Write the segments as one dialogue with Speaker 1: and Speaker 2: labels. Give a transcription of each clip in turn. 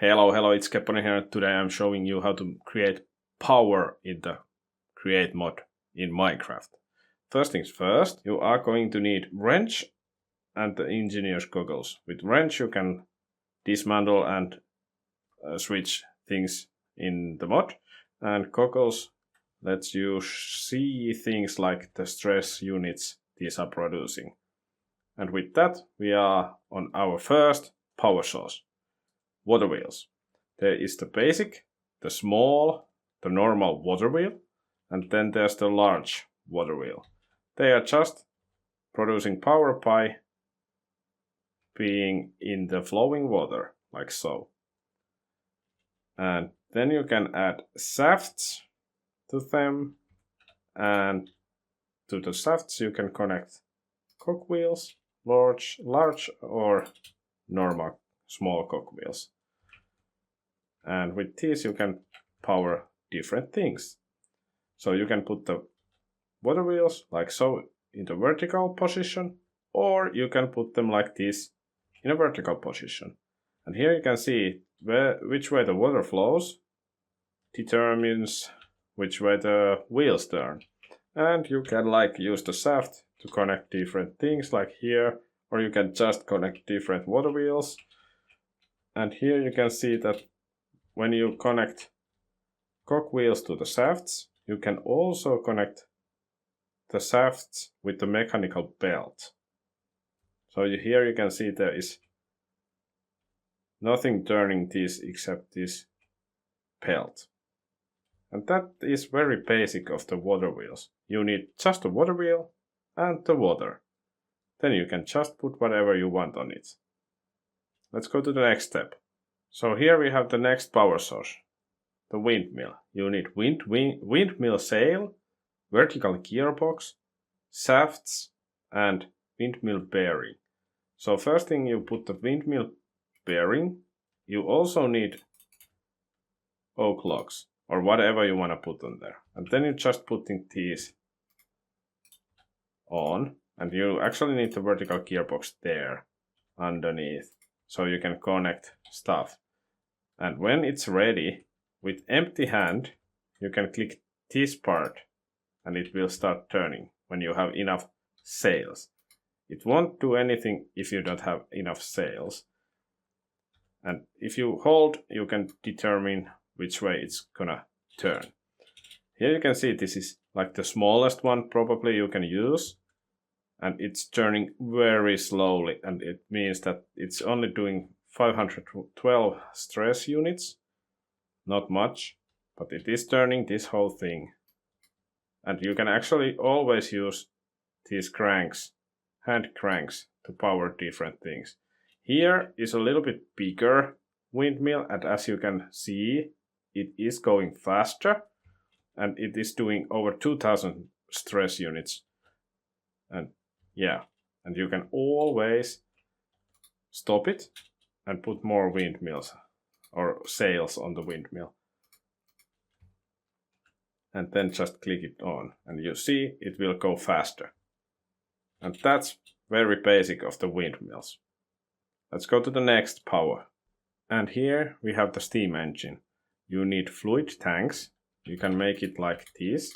Speaker 1: Hello, it's Kepponen here. Today I'm showing you how to create power in the create mod in Minecraft. First things first, you are going to need wrench and the engineer's goggles. With wrench you can dismantle and switch things in the mod, and goggles lets you see things like the stress units these are producing. And with that we are on our first power source. Water wheels. There is the basic, the small, the normal water wheel, and then there's the large water wheel. They are just producing power by being in the flowing water, like so. And then you can add shafts to them, and to the shafts you can connect cogwheels, large or normal small cogwheels. And with these you can power different things. So you can put the water wheels like so in the vertical position, or you can put them like this in a vertical position. And here you can see which way the water flows determines which way the wheels turn. And you can use the shaft to connect different things like here, or you can just connect different water wheels. And here you can see that when you connect cogwheels to the shafts, you can also connect the shafts with the mechanical belt. So here you can see there is nothing turning this except this belt. And that is very basic of the water wheels. You need just the water wheel and the water. Then you can just put whatever you want on it. Let's go to the next step. So here we have the next power source, the windmill. You need windmill sail, vertical gearbox, shafts, and windmill bearing. So first thing you put the windmill bearing. You also need oak logs or whatever you want to put on there. And then you just putting these on, and you actually need the vertical gearbox there underneath, so you can connect stuff. And when it's ready, with empty hand, you can click this part and it will start turning when you have enough sails. It won't do anything if you don't have enough sails. And if you hold, you can determine which way it's gonna turn. Here you can see this is like the smallest one probably you can use. And it's turning very slowly, and it means that it's only doing 512 stress units. Not much, but it is turning this whole thing. And you can actually always use these cranks, hand cranks, to power different things. Here is a little bit bigger windmill, and as you can see, it is going faster, and it is doing over 2000 stress units. And yeah, and you can always stop it and put more windmills or sails on the windmill. And then just click it on, and you see it will go faster. And that's very basic of the windmills. Let's go to the next power. And here we have the steam engine. You need fluid tanks. You can make it like this,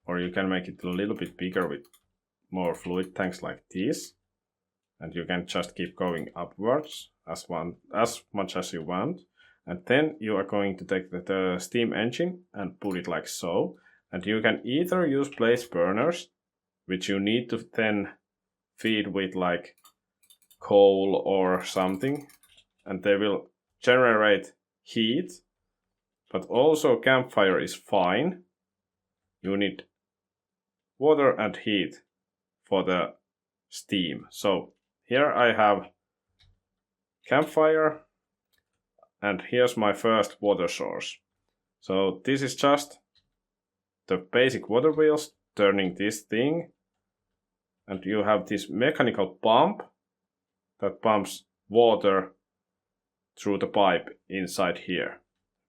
Speaker 1: or you can make it a little bit bigger with more fluid tanks like this, and you can just keep going upwards as much as you want. And then you are going to take the steam engine and put it like so, and you can either use blaze burners, which you need to then feed with like coal or something, and they will generate heat, but also campfire is fine. You need water and heat for the steam. So here I have campfire, and here's my first water source. So this is just the basic water wheels turning this thing, and you have this mechanical pump that pumps water through the pipe inside here.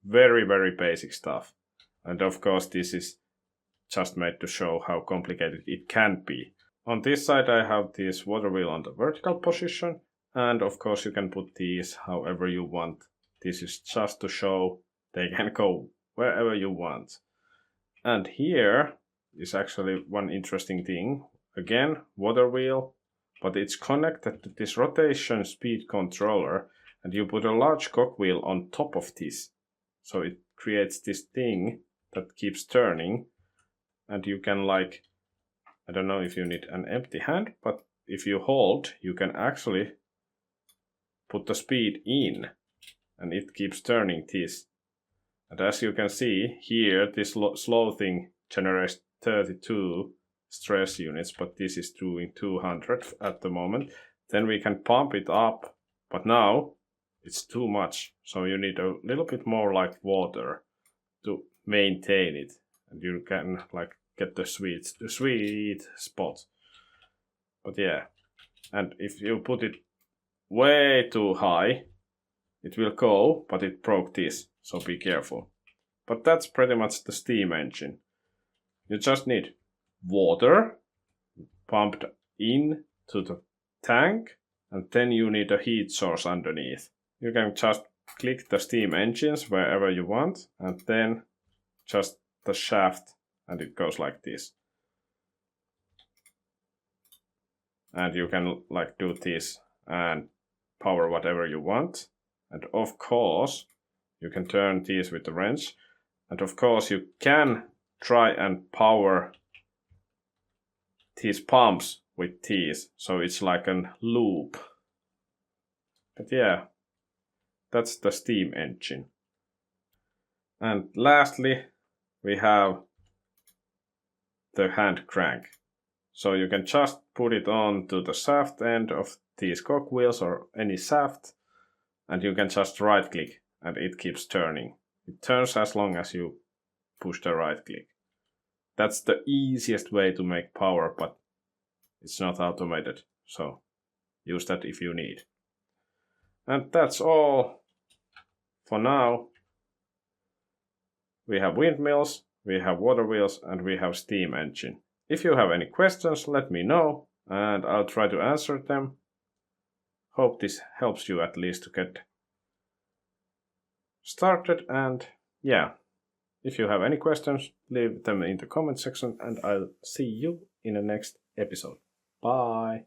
Speaker 1: Very, very basic stuff. And of course this is just made to show how complicated it can be. On this side I have this water wheel on the vertical position, and of course you can put these however you want This is just to show they can go wherever you want. And here is actually one interesting thing. Again, water wheel, but it's connected to this rotation speed controller, and you put a large cogwheel on top of this. So it creates this thing that keeps turning, and you can like, I don't know if you need an empty hand, but if you hold, you can actually put the speed in, and it keeps turning this. And as you can see here, this slow thing generates 32 stress units, but this is doing 200 at the moment. Then we can pump it up, but now it's too much. So you need a little bit more like water to maintain it, and you can like get the sweet spot. But yeah, and if you put it way too high, it will go, but it broke this, so be careful. But that's pretty much the steam engine. You just need water pumped in to the tank, and then you need a heat source underneath. You can just click the steam engines wherever you want, and then just the shaft, and it goes like this. And you can like do this and power whatever you want. And of course, you can turn these with the wrench. And of course, you can try and power these pumps with these. So it's like a loop. But yeah, that's the steam engine. And lastly, we have the hand crank. So you can just put it on to the shaft end of these cogwheels or any shaft, and you can just right click and it keeps turning. It turns as long as you push the right click. That's the easiest way to make power, but it's not automated, so use that if you need. And that's all for now. We have windmills, we have water wheels, and we have steam engine. If you have any questions, let me know, and I'll try to answer them. Hope this helps you at least to get started, and yeah, if you have any questions, leave them in the comment section, and I'll see you in the next episode. Bye!